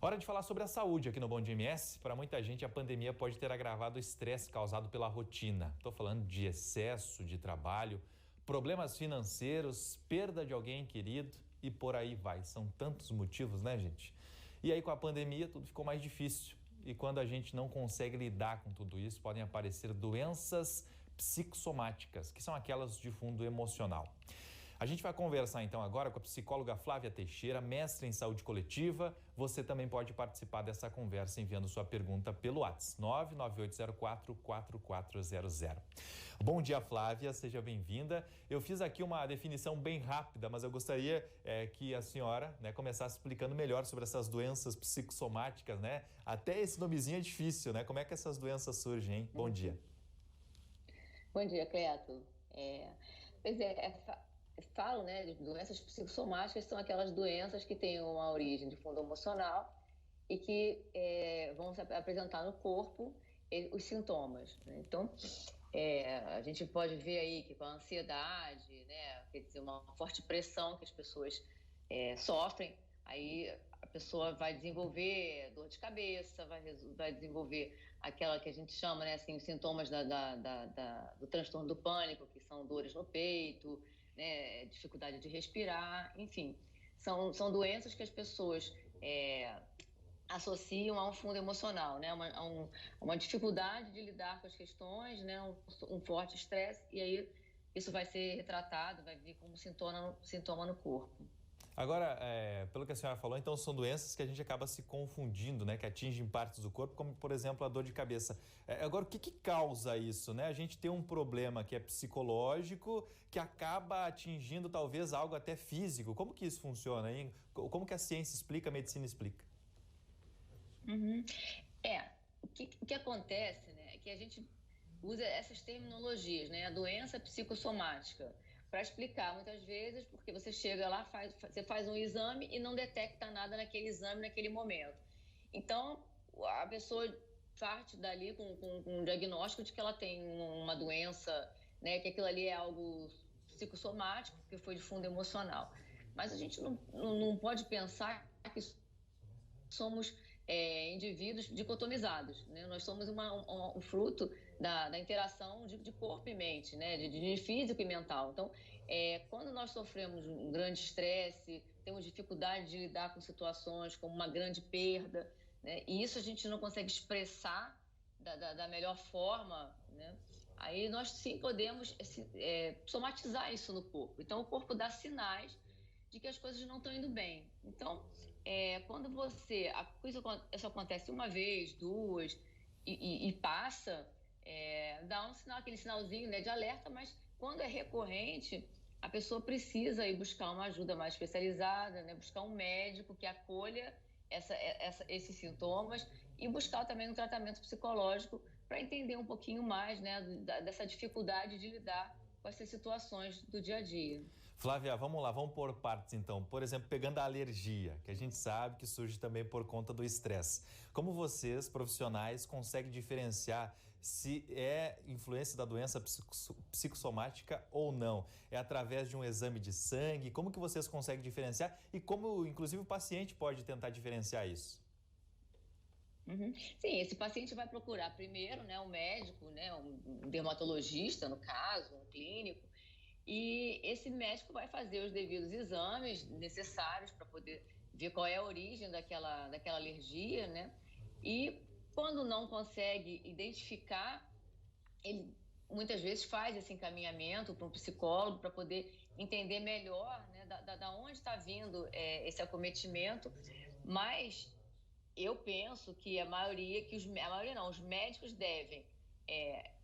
Hora de falar sobre a saúde aqui no Bom Dia MS. Para muita gente, a pandemia pode ter agravado o estresse causado pela rotina. Estou falando de excesso de trabalho, problemas financeiros, perda de alguém querido e por aí vai. São tantos motivos, né, gente? E aí, com a pandemia, tudo ficou mais difícil. E quando a gente não consegue lidar com tudo isso, podem aparecer doenças psicossomáticas, que são aquelas de fundo emocional. A gente vai conversar então agora com a psicóloga Flávia Teixeira, mestre em saúde coletiva. Você também pode participar dessa conversa enviando sua pergunta pelo WhatsApp 99804-4400. Bom dia, Flávia, seja bem-vinda. Eu fiz aqui uma definição bem rápida, mas eu gostaria que a senhora começasse explicando melhor sobre essas doenças psicossomáticas, né? Até esse nomezinho é difícil, né? Como é que essas doenças surgem, hein? Bom dia. Bom dia, Cleto. Falo, né, de doenças psicossomáticas, são aquelas doenças que têm uma origem de fundo emocional e que vão se apresentar no corpo os sintomas, né? Então, a gente pode ver aí que com a ansiedade, né, quer dizer, uma forte pressão que as pessoas sofrem, aí a pessoa vai desenvolver dor de cabeça, vai desenvolver aquela que a gente chama, né, assim, os sintomas do transtorno do pânico, que são dores no peito, né, dificuldade de respirar, enfim. São doenças que as pessoas associam a um fundo emocional, né, uma dificuldade de lidar com as questões, né, um forte estresse, e aí isso vai ser retratado, vai vir como sintoma no corpo. Agora, pelo que a senhora falou, então são doenças que a gente acaba se confundindo, né? Que atingem partes do corpo, como por exemplo a dor de cabeça. Agora, o que causa isso, né? A gente tem um problema que é psicológico, que acaba atingindo talvez algo até físico. Como que isso funciona, hein? Como que a ciência explica, a medicina explica? Uhum. O que acontece, né, é que a gente usa essas terminologias, né? A doença psicossomática, para explicar muitas vezes, porque você chega lá, você faz um exame e não detecta nada naquele exame, naquele momento. Então, a pessoa parte dali com um diagnóstico de que ela tem uma doença, né, que aquilo ali é algo psicossomático, que foi de fundo emocional. Mas a gente não pode pensar que somos indivíduos dicotomizados, né? Nós somos um fruto da interação de corpo e mente, né? de físico e mental. Então, quando nós sofremos um grande estresse, temos dificuldade de lidar com situações como uma grande perda, né? E isso a gente não consegue expressar da melhor forma, né? Aí nós sim podemos somatizar isso no corpo. Então, o corpo dá sinais de que as coisas não estão indo bem. Então, quando isso acontece uma vez, duas, e passa, dá um sinal, aquele sinalzinho, né, de alerta, mas quando é recorrente, a pessoa precisa ir buscar uma ajuda mais especializada, né, buscar um médico que acolha esses sintomas e buscar também um tratamento psicológico para entender um pouquinho mais, né, dessa dificuldade de lidar com essas situações do dia a dia. Flávia, vamos lá, vamos por partes então. Por exemplo, pegando a alergia, que a gente sabe que surge também por conta do estresse. Como vocês, profissionais, conseguem diferenciar se é influência da doença psicossomática ou não? É através de um exame de sangue? Como que vocês conseguem diferenciar? E como, inclusive, o paciente pode tentar diferenciar isso? Uhum. Sim, esse paciente vai procurar primeiro, né, um médico, né, um dermatologista, no caso, um clínico, e esse médico vai fazer os devidos exames necessários para poder ver qual é a origem daquela alergia, né? E quando não consegue identificar, ele muitas vezes faz esse encaminhamento para um psicólogo para poder entender melhor, né, da onde está vindo esse acometimento, mas eu penso que os médicos devem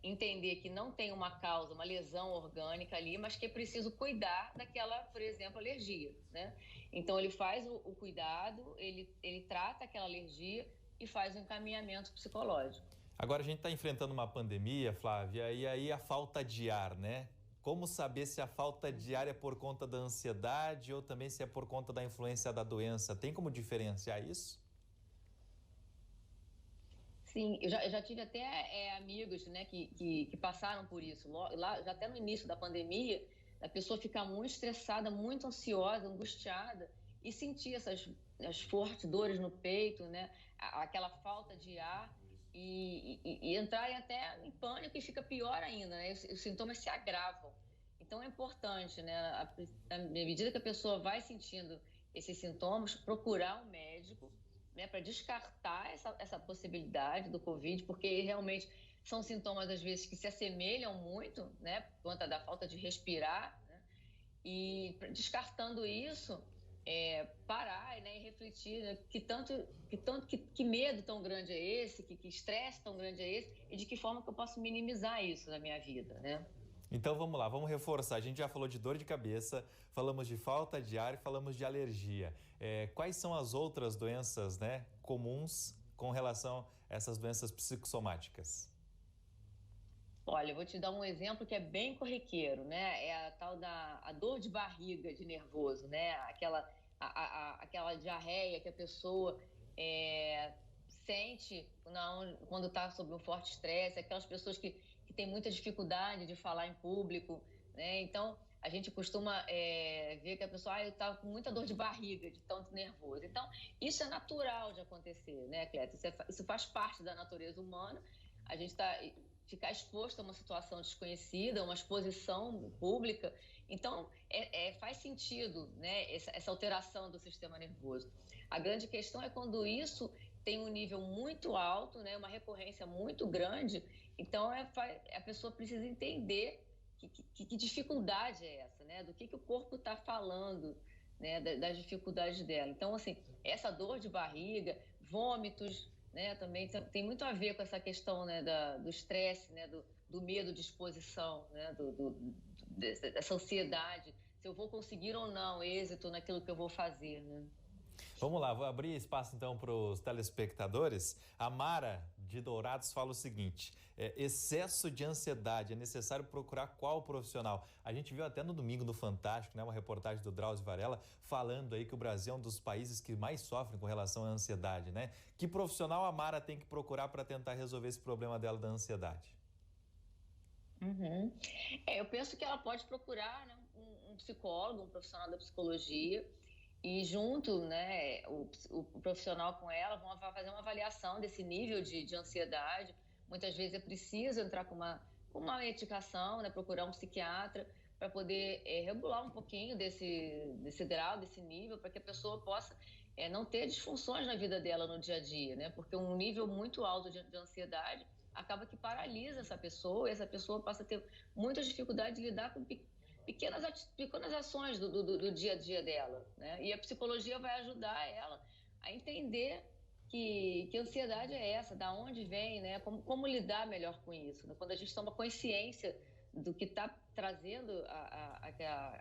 entender que não tem uma causa, uma lesão orgânica ali, mas que é preciso cuidar daquela, por exemplo, alergia, né? Então ele faz o cuidado, ele trata aquela alergia e faz um encaminhamento psicológico. Agora a gente está enfrentando uma pandemia, Flávia, e aí a falta de ar, né? Como saber se a falta de ar é por conta da ansiedade ou também se é por conta da influência da doença? Tem como diferenciar isso? Sim, eu já tive até amigos, né, que passaram por isso. Lá, já até no início da pandemia, a pessoa ficar muito estressada, muito ansiosa, angustiada e sentir as fortes dores no peito, né? Aquela falta de ar e entrarem até em pânico e fica pior ainda, né? Os sintomas se agravam. Então é importante, né? À medida que a pessoa vai sentindo esses sintomas, procurar um médico, né, para descartar essa possibilidade do Covid, porque realmente são sintomas, às vezes, que se assemelham muito, né, por conta da falta de respirar, né, e descartando isso, parar, né, e refletir, né, que medo tão grande é esse, que estresse tão grande é esse, e de que forma que eu posso minimizar isso na minha vida, né? Então vamos lá, vamos reforçar. A gente já falou de dor de cabeça, falamos de falta de ar e falamos de alergia. Quais são as outras doenças, né, comuns com relação a essas doenças psicossomáticas? Olha, eu vou te dar um exemplo que é bem corriqueiro, né? É a tal a dor de barriga de nervoso, né? Aquela diarreia que a pessoa sente quando está sob um forte estresse, aquelas pessoas que têm muita dificuldade de falar em público, né? Então, a gente costuma ver que a pessoa está com muita dor de barriga, de tanto nervoso. Então, isso é natural de acontecer, né, Clécia? Isso faz parte da natureza humana. A gente ficar exposto a uma situação desconhecida, uma exposição pública. Então, faz sentido, né, essa alteração do sistema nervoso. A grande questão é quando isso tem um nível muito alto, né, uma recorrência muito grande, então a pessoa precisa entender que dificuldade é essa, né, do que o corpo está falando, né, das dificuldades dela. Então, assim, essa dor de barriga, vômitos, né, também tem muito a ver com essa questão, né, do estresse, né, do medo de exposição, né, dessa ansiedade, se eu vou conseguir ou não êxito naquilo que eu vou fazer, né? Vamos lá, vou abrir espaço então para os telespectadores. A Mara de Dourados fala o seguinte: excesso de ansiedade, é necessário procurar qual profissional? A gente viu até no domingo no Fantástico, né, uma reportagem do Drauzio Varela falando aí que o Brasil é um dos países que mais sofrem com relação à ansiedade, né? Que profissional a Mara tem que procurar para tentar resolver esse problema dela da ansiedade? Uhum. Eu penso que ela pode procurar, né, um psicólogo, um profissional da psicologia, e junto, né, o profissional com ela vão fazer uma avaliação desse nível de ansiedade. Muitas vezes é preciso entrar com uma medicação, né, procurar um psiquiatra para poder regular um pouquinho desse grau, desse nível, para que a pessoa possa não ter disfunções na vida dela no dia a dia, né? Porque um nível muito alto de ansiedade acaba que paralisa essa pessoa, e essa pessoa passa a ter muitas dificuldades de lidar com pequenas ações do dia a dia dela, né? E a psicologia vai ajudar ela a entender que ansiedade é essa, da onde vem, né? Como lidar melhor com isso, né? Quando a gente toma consciência do que está trazendo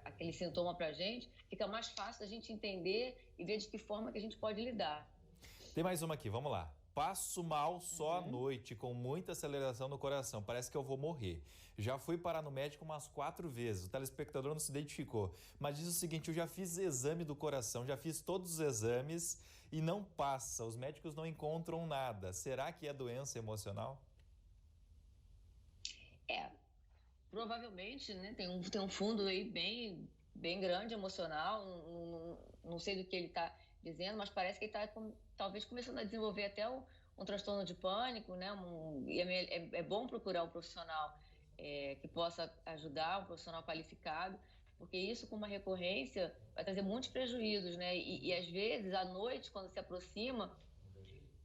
aquele sintoma para a gente, fica mais fácil a gente entender e ver de que forma que a gente pode lidar. Tem mais uma aqui, vamos lá. Passo mal só à noite, com muita aceleração no coração. Parece que eu vou morrer. Já fui parar no médico umas 4 vezes. O telespectador não se identificou. Mas diz o seguinte: eu já fiz exame do coração, já fiz todos os exames e não passa. Os médicos não encontram nada. Será que é doença emocional? Provavelmente, né? Tem um fundo aí bem grande emocional. Não sei do que ele está dizendo, mas parece que ele está talvez começando a desenvolver até um transtorno de pânico, né? E é bom procurar um profissional que possa ajudar, um profissional qualificado, porque isso com uma recorrência vai trazer muitos prejuízos, né? E às vezes, à noite, quando se aproxima,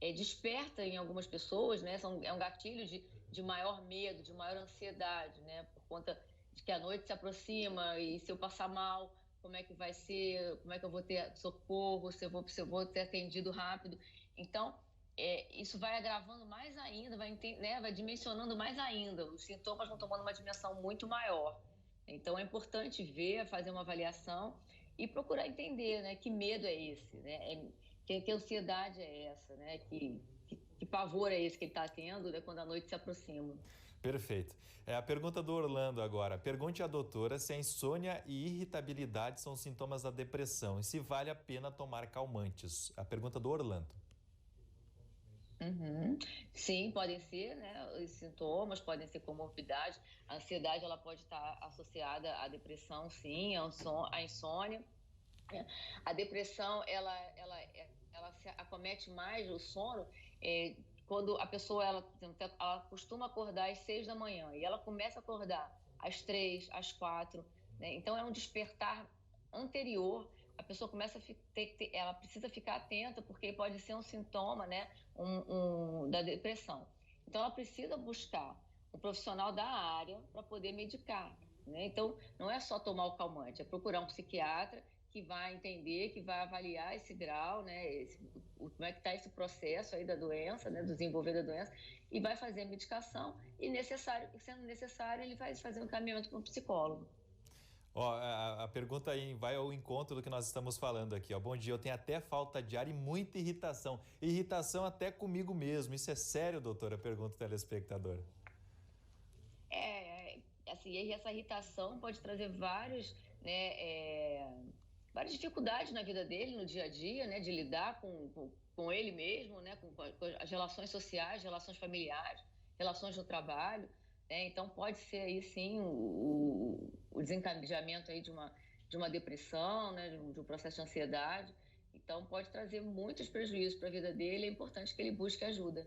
desperta em algumas pessoas, né? É um gatilho de maior medo, de maior ansiedade, né? Por conta de que a noite se aproxima e se eu passar mal, como é que vai ser, como é que eu vou ter socorro, se eu vou ter atendido rápido. Então, isso vai agravando mais ainda, vai dimensionando mais ainda. Os sintomas vão tomando uma dimensão muito maior. Então, é importante fazer uma avaliação e procurar entender, né, que medo é esse, né? Que ansiedade é essa, né? Que pavor é esse que ele está tendo, né, quando a noite se aproxima. Perfeito. A pergunta do Orlando agora. Pergunte à doutora se a insônia e irritabilidade são sintomas da depressão e se vale a pena tomar calmantes. A pergunta do Orlando. Uhum. Sim, podem ser, né? Os sintomas podem ser comorbidade. A ansiedade ela pode estar associada à depressão, sim, à insônia. A depressão, ela se acomete mais o sono quando a pessoa ela costuma acordar às 6 da manhã e ela começa a acordar às 3, às 4, né? Então é um despertar anterior. A pessoa começa a ela precisa ficar atenta porque pode ser um sintoma, né, da depressão. Então ela precisa buscar um profissional da área para poder medicar, né? Então não é só tomar o calmante, é procurar um psiquiatra que vai entender, que vai avaliar esse grau, né, como é que está esse processo aí da doença, né, do desenvolver da doença, e vai fazer a medicação e sendo necessário, ele vai fazer um encaminhamento para um psicólogo. Ó, a pergunta aí vai ao encontro do que nós estamos falando aqui, ó. Bom dia, eu tenho até falta de ar e muita irritação. Irritação até comigo mesmo. Isso é sério, doutora? Pergunta o telespectador. Assim, essa irritação pode trazer várias dificuldades na vida dele, no dia a dia, né, de lidar com ele mesmo, né, com as relações sociais, relações familiares, relações no trabalho, né? Então pode ser aí sim o desencadeamento aí de uma depressão, né, de um processo de ansiedade. Então pode trazer muitos prejuízos para a vida dele. É importante que ele busque ajuda.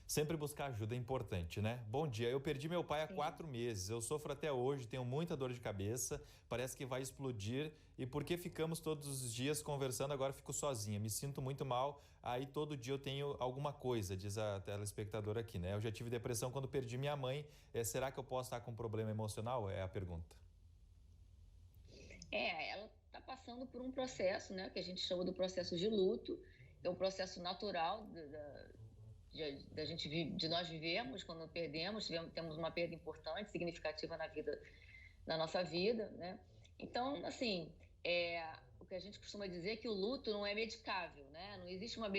Sempre buscar ajuda é importante, né? Bom dia, eu perdi meu pai há 4 meses, eu sofro até hoje, tenho muita dor de cabeça, parece que vai explodir e porque ficamos todos os dias conversando, agora fico sozinha, me sinto muito mal, aí todo dia eu tenho alguma coisa, diz a telespectadora aqui, né? Eu já tive depressão quando perdi minha mãe, será que eu posso estar com problema emocional? É a pergunta. Ela está passando por um processo, né, que a gente chama do processo de luto, é um processo natural de nós vivemos quando perdemos, temos uma perda importante, significativa na nossa vida, né? Então, assim, o que a gente costuma dizer é que o luto não é medicável, né? Não existe uma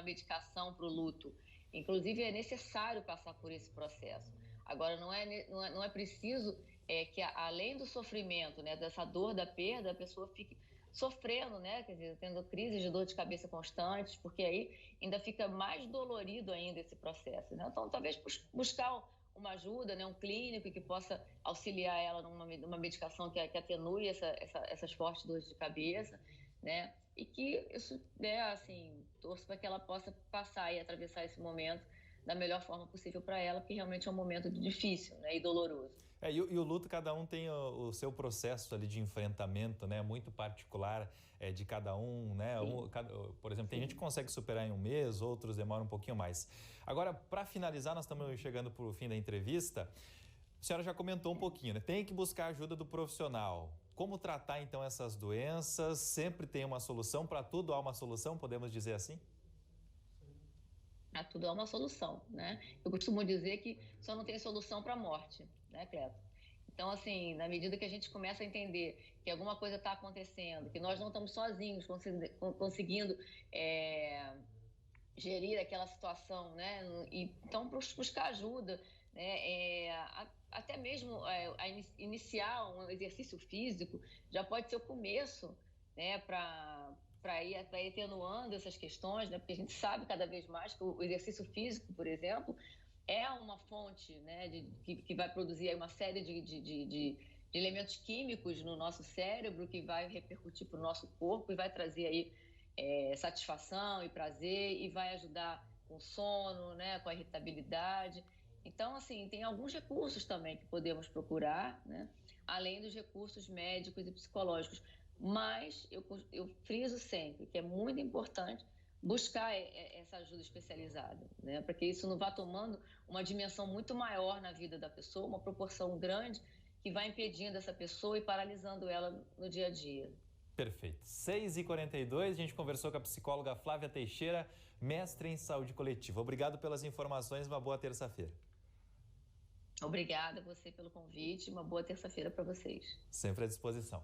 medicação para o luto. Inclusive, é necessário passar por esse processo. Agora, não é preciso que, além do sofrimento, né, dessa dor da perda, a pessoa fique sofrendo, né, quer dizer, tendo crises de dor de cabeça constantes, porque aí ainda fica mais dolorido ainda esse processo, né? Então, talvez buscar uma ajuda, né, um clínico que possa auxiliar ela numa medicação que atenue essas fortes dores de cabeça, né? E que isso, né, assim, torço para que ela possa passar e atravessar esse momento da melhor forma possível para ela, porque realmente é um momento difícil, né, e doloroso. E o luto, cada um tem o seu processo ali de enfrentamento, né? Muito particular de cada um, né? Por exemplo, tem gente que consegue superar em um mês, outros demoram um pouquinho mais. Agora, para finalizar, nós estamos chegando para o fim da entrevista. A senhora já comentou um pouquinho, né? Tem que buscar ajuda do profissional. Como tratar, então, essas doenças? Sempre tem uma solução? Para tudo há uma solução, podemos dizer assim? Para tudo há uma solução, né? Eu costumo dizer que só não tem solução para a morte, né, Cleto? Então, assim, na medida que a gente começa a entender que alguma coisa está acontecendo, que nós não estamos sozinhos conseguindo gerir aquela situação, né? E, então, buscar ajuda, né? Até mesmo iniciar um exercício físico já pode ser o começo, né? Para ir atenuando essas questões, né? Porque a gente sabe cada vez mais que o exercício físico, por exemplo, é uma fonte, né, que vai produzir uma série de elementos químicos no nosso cérebro que vai repercutir para o nosso corpo e vai trazer aí satisfação e prazer e vai ajudar com o sono, né, com a irritabilidade. Então, assim, tem alguns recursos também que podemos procurar, né, além dos recursos médicos e psicológicos. Mas eu friso sempre que é muito importante buscar essa ajuda especializada, né? Para que isso não vá tomando uma dimensão muito maior na vida da pessoa, uma proporção grande que vai impedindo essa pessoa e paralisando ela no dia a dia. Perfeito. 6h42, a gente conversou com a psicóloga Flávia Teixeira, mestre em saúde coletiva. Obrigado pelas informações, uma boa terça-feira. Obrigada a você pelo convite, uma boa terça-feira para vocês. Sempre à disposição.